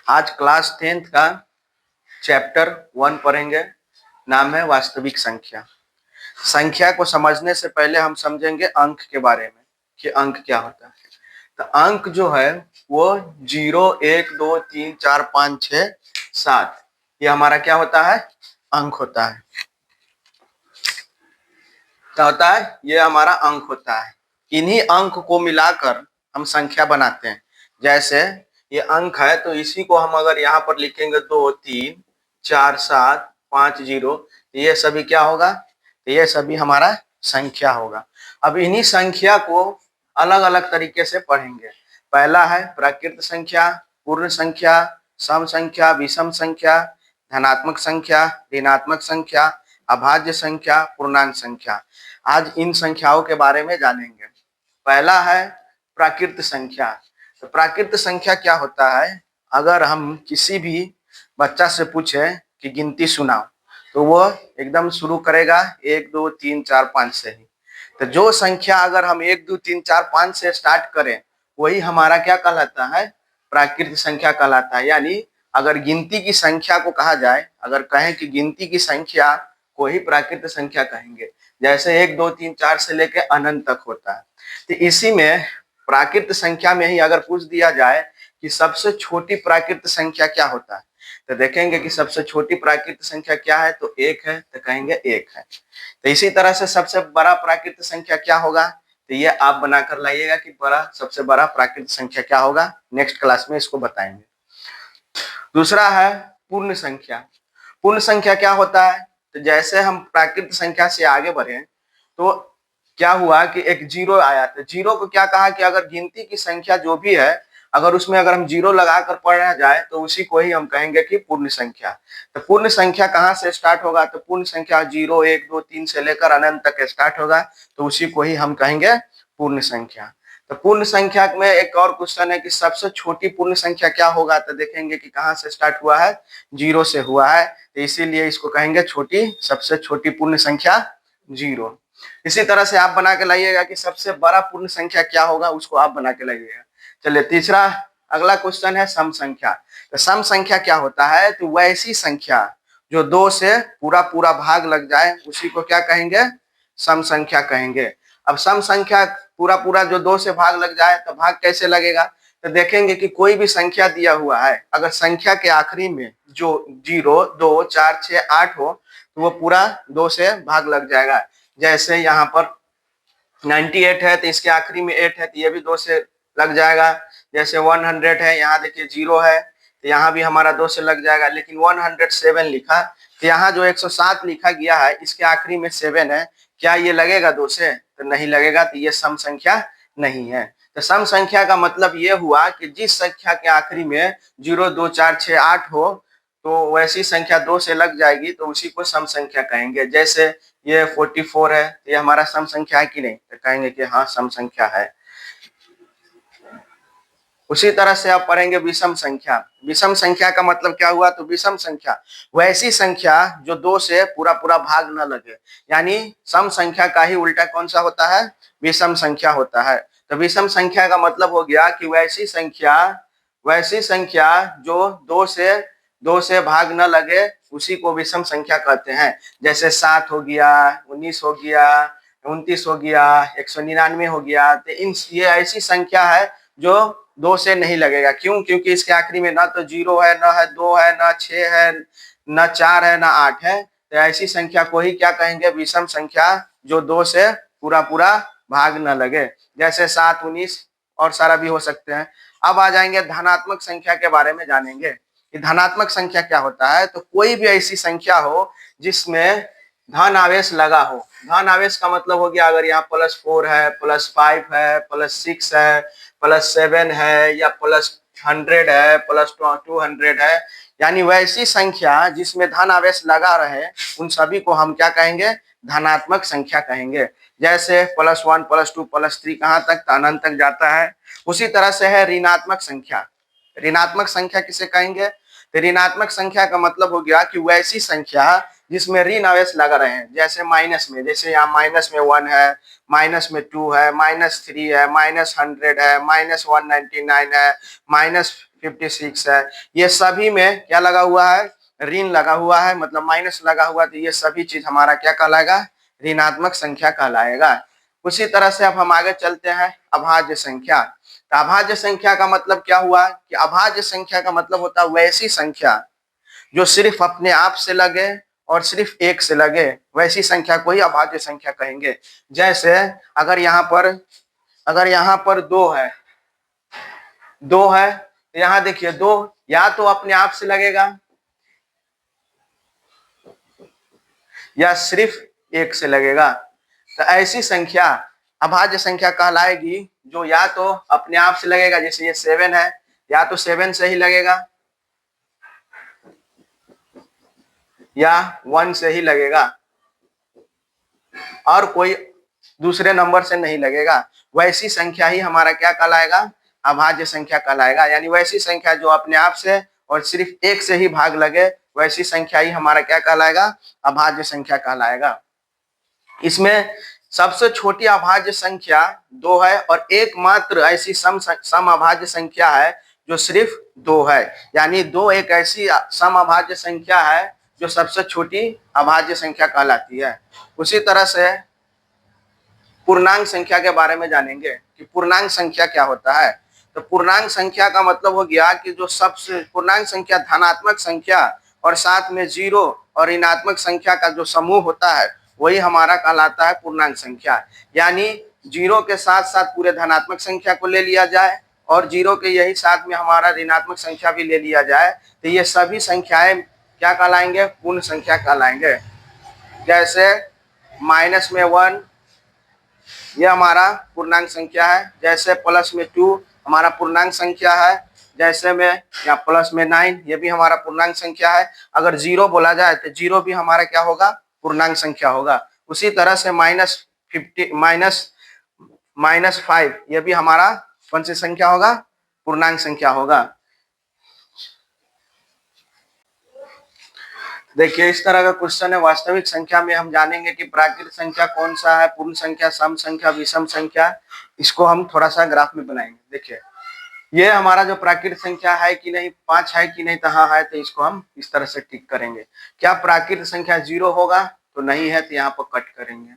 आज class 10th का chapter 1 पढ़ेंगे। नाम है वास्तविक संख्या। संख्या को समझने से पहले हम समझेंगे अंक के बारे में कि अंक क्या होता है। तो अंक जो है वो 0, 1, 2, 3, 4, 5, 6, 7 ये हमारा क्या होता है? अंक होता है। क्या होता है? ये हमारा अंक होता है। इन्हीं अंक को मिलाकर हम संख्या बनाते हैं। जैसे ये अंक है तो इसी को हम अगर यहाँ पर लिखेंगे 2, 3, 4, 7, 5, 0 ये सभी क्या होगा? ये सभी हमारा संख्या होगा। अब इन्हीं संख्या को अलग अलग तरीके से पढ़ेंगे। पहला है प्राकृत संख्या, पूर्ण संख्या, सम संख्या, विषम संख्या, धनात्मक संख्या, ऋणात्मक संख्या, अभाज्य संख्या, पूर्णांक संख्या। आज इन संख्याओं के बारे में जानेंगे। पहला है प्राकृत संख्या। तो प्राकृत संख्या क्या होता है? अगर हम किसी भी बच्चा से पूछे कि गिनती सुनाओ तो वो एकदम शुरू करेगा 1, 2, 3, 4, 5 से ही। तो जो संख्या अगर हम 1, 2, 3, 4, 5 से स्टार्ट करें वही हमारा क्या कहलाता है? प्राकृत संख्या कहलाता है। यानी अगर गिनती की संख्या को कहा जाए, अगर कहें कि गिनती की संख्या को ही प्राकृत संख्या कहेंगे। जैसे 1, 2, 3, 4 से लेकर अनंत तक होता है। तो इसी में प्राकृत संख्या में ही अगर पूछ दिया जाए कि सबसे छोटी प्राकृत संख्या क्या होता है तो देखेंगे कि सबसे छोटी प्राकृत संख्या क्या है? तो 1 है, तो कहेंगे 1 है। तो इसी तरह से सबसे बड़ा प्राकृत संख्या क्या होगा? तो ये आप बनाकर लाइएगा कि सबसे बड़ा प्राकृत संख्या क्या होगा। नेक्स्ट क्लास में इसको बताएंगे। दूसरा है पूर्ण संख्या। पूर्ण संख्या क्या होता है? तो जैसे हम प्राकृत संख्या से आगे बढ़े तो क्या हुआ कि एक 0 आया। तो 0 को क्या कहा कि अगर गिनती की संख्या जो भी है अगर उसमें अगर हम 0 लगाकर पढ़ना जाए तो उसी को ही हम कहेंगे कि पूर्ण संख्या। तो पूर्ण संख्या कहाँ से स्टार्ट होगा? तो पूर्ण संख्या 0, 1, 2, 3 से लेकर अनंत तक स्टार्ट होगा तो उसी को ही हम कहेंगे पूर्ण संख्या। तो पूर्ण संख्या में एक और क्वेश्चन है कि सबसे छोटी पूर्ण संख्या क्या होगा? तो देखेंगे कि कहाँ से स्टार्ट हुआ है? 0 से हुआ है, तो इसीलिए इसको कहेंगे सबसे छोटी पूर्ण संख्या 0। इसी तरह से आप बना के लाइएगा कि सबसे बड़ा पूर्ण संख्या क्या होगा, उसको आप बना के लाइएगा। चलिए तीसरा अगला क्वेश्चन है सम संख्या। तो सम संख्या क्या होता है? तो वैसी संख्या जो 2 से पूरा पूरा भाग लग जाए उसी को क्या कहेंगे? सम संख्या कहेंगे। अब सम संख्या पूरा पूरा जो 2 से भाग लग जाए तो भाग कैसे लगेगा? तो देखेंगे कि कोई भी संख्या दिया हुआ है, अगर संख्या के आखिरी में जो 0, 2, 4, 6, 8 हो तो वो पूरा 2 से भाग लग जाएगा। जैसे यहाँ पर 98 है तो इसके आखिरी में 8 है तो ये भी 2 से लग जाएगा। जैसे 100 है, यहाँ देखिए 0 है तो यहाँ भी हमारा 2 से लग जाएगा। लेकिन 107 लिखा तो यहाँ जो 107 लिखा गया है इसके आखिरी में 7 है, क्या ये लगेगा 2 से? तो नहीं लगेगा, तो ये सम संख्या नहीं है। तो सम संख्या का मतलब ये हुआ कि जिस संख्या के आखिरी में 0, 2, 4, 6, 8 हो तो वैसी संख्या 2 से लग जाएगी तो उसी को सम संख्या कहेंगे। जैसे ये 44 है, ये हमारा सम संख्या है कि नहीं? तो कहेंगे कि हाँ सम संख्या है। उसी तरह से आप पढ़ेंगे विषम संख्या। विषम संख्या का मतलब क्या हुआ? तो विषम संख्या वैसी संख्या जो 2 से पूरा पूरा भाग न लगे। यानी सम संख्या का ही उल्टा कौन सा होता है? विषम संख्या होता है। तो विषम संख्या का मतलब हो गया कि वैसी संख्या जो 2 से भाग न लगे उसी को विषम संख्या कहते हैं। जैसे 7 हो गया, 19 हो गया, 29 हो गया, 199 हो गया। तो ये ऐसी संख्या है जो 2 से नहीं लगेगा। क्यों? क्योंकि इसके आखिरी में ना तो 0 है, ना है 2 है, ना 6 है, ना 4 है, ना 8 है। तो ऐसी संख्या को ही क्या कहेंगे? विषम संख्या, जो 2 से पूरा पूरा भाग न लगे। जैसे 7, 19 और सारा भी हो सकते हैं। अब आ जाएंगे धनात्मक संख्या के बारे में जानेंगे कि धनात्मक संख्या क्या होता है। तो कोई भी ऐसी संख्या हो जिसमें धन आवेश लगा हो। धन आवेश का मतलब हो गया अगर यहाँ +4 है, +5 है, +6 है, +7 है, या +100 है, +200 है, यानी वैसी संख्या जिसमें धन आवेश लगा रहे उन सभी को हम क्या कहेंगे? धनात्मक संख्या कहेंगे। जैसे +1, +2, +3 कहाँ तक? अनंत तक जाता है। उसी तरह से है ऋणात्मक संख्या। ऋणात्मक संख्या किसे कहेंगे? तो ऋणात्मक संख्या का मतलब हो गया कि वैसी संख्या जिसमें ऋण आवेश लगा रहे हैं। जैसे माइनस में, जैसे यहाँ माइनस में 1 है, माइनस में 2 है, -3 है, -100 है, -199 है, 56 है। ये सभी में क्या लगा हुआ है, ऋण लगा हुआ है, मतलब माइनस लगा हुआ, तो ये सभी चीज हमारा क्या कहलाएगा, ऋणात्मक संख्या कहलाएगा। उसी तरह से अब हम आगे चलते हैं अभाज्य संख्या। तो अभाज्य संख्या का मतलब क्या हुआ कि अभाज्य संख्या का मतलब होता है वैसी संख्या जो सिर्फ अपने आप से लगे और सिर्फ एक से लगे, वैसी संख्या को ही अभाज्य संख्या कहेंगे। जैसे अगर यहाँ पर दो है तो यहाँ देखिए दो या तो अपने आप से लगेगा या सिर्फ एक से लगेगा, तो ऐसी संख्या अभाज्य संख्या कहलाएगी जो या तो अपने आप से लगेगा, जैसे ये 7 है, या तो 7 से ही लगेगा या 1 से ही लगेगा और कोई दूसरे नंबर से नहीं लगेगा। वैसी संख्या ही हमारा क्या कहलाएगा, अभाज्य संख्या कहलाएगा। यानी वैसी संख्या जो अपने आप से और सिर्फ एक से ही भाग लगे, वैसी संख्या ही हमारा क्या कहलाएगा, अभाज्य संख्या कहलाएगा। इसमें सबसे छोटी अभाज्य संख्या 2 है और एकमात्र ऐसी सम अभाज्य संख्या है जो सिर्फ 2 है। यानी 2 एक ऐसी सम अभाज्य संख्या है जो सबसे छोटी अभाज्य संख्या कहलाती है। उसी तरह से पूर्णांक संख्या के बारे में जानेंगे कि पूर्णांक संख्या क्या होता है। तो पूर्णांक संख्या का मतलब हो गया कि जो सबसे पूर्णांक संख्या धनात्मक संख्या और साथ में जीरो और ऋणात्मक संख्या का जो समूह होता है वही हमारा कहलाता है पूर्णांक संख्या। यानी जीरो के साथ साथ पूरे धनात्मक संख्या को ले लिया जाए और जीरो के यही साथ में हमारा ऋणात्मक संख्या भी ले लिया जाए, तो ये सभी संख्याएं क्या कहलाएंगे, पूर्ण संख्या कहलाएंगे। जैसे माइनस में 1 ये हमारा पूर्णांक संख्या है, जैसे प्लस में 2 हमारा पूर्णांक संख्या है, जैसे में या प्लस में 9 ये भी हमारा पूर्णांक संख्या है। अगर जीरो बोला जाए तो जीरो भी हमारा क्या होगा, पूर्णांक संख्या होगा। उसी तरह से -5 ये भी हमारा कौन सी संख्या होगा, पूर्णांक संख्या होगा। देखिए इस तरह का क्वेश्चन है। वास्तविक संख्या में हम जानेंगे कि प्राकृत संख्या कौन सा है, पूर्ण संख्या, सम संख्या, विषम संख्या। इसको हम थोड़ा सा ग्राफ में बनाएंगे। देखिए ये हमारा जो प्राकृत संख्या है कि नहीं, 5 है कि नहीं, तो हाँ है, तो इसको हम इस तरह से टिक करेंगे। क्या प्राकृत संख्या 0 होगा, तो नहीं है, तो यहाँ पर कट करेंगे।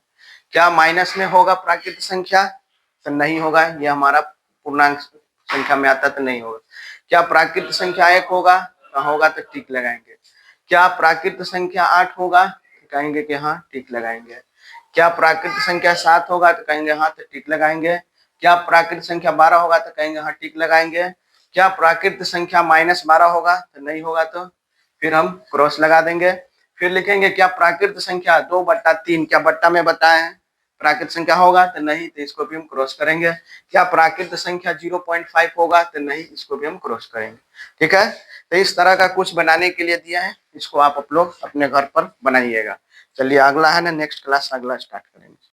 क्या माइनस में होगा प्राकृत संख्या, तो नहीं होगा, ये हमारा पूर्णांक संख्या में आता, तो नहीं होगा। क्या प्राकृत संख्या 1 होगा, तो होगा, तो टिक लगाएंगे। क्या प्राकृत संख्या 8 होगा, तो कहेंगे कि हाँ, टिक लगाएंगे। क्या प्राकृत संख्या 7 होगा, तो कहेंगे हाँ, तो टिक लगाएंगे। क्या प्राकृत संख्या 12 होगा, तो कहेंगे हाँ, टिक लगाएंगे। क्या प्राकृत संख्या -12 होगा, तो नहीं होगा, तो फिर हम क्रॉस लगा देंगे। फिर लिखेंगे क्या प्राकृत संख्या 2/3, क्या बट्टा में बताए हैं, प्राकृत संख्या होगा, तो नहीं, तो इसको भी हम क्रॉस करेंगे। क्या प्राकृत संख्या 0.5 होगा, तो नहीं, इसको भी हम क्रॉस करेंगे। ठीक है, तो इस तरह का कुछ बनाने के लिए दिया है, इसको आप लोग अपने घर पर बनाइएगा। चलिए अगला है ना, नेक्स्ट क्लास अगला स्टार्ट करेंगे।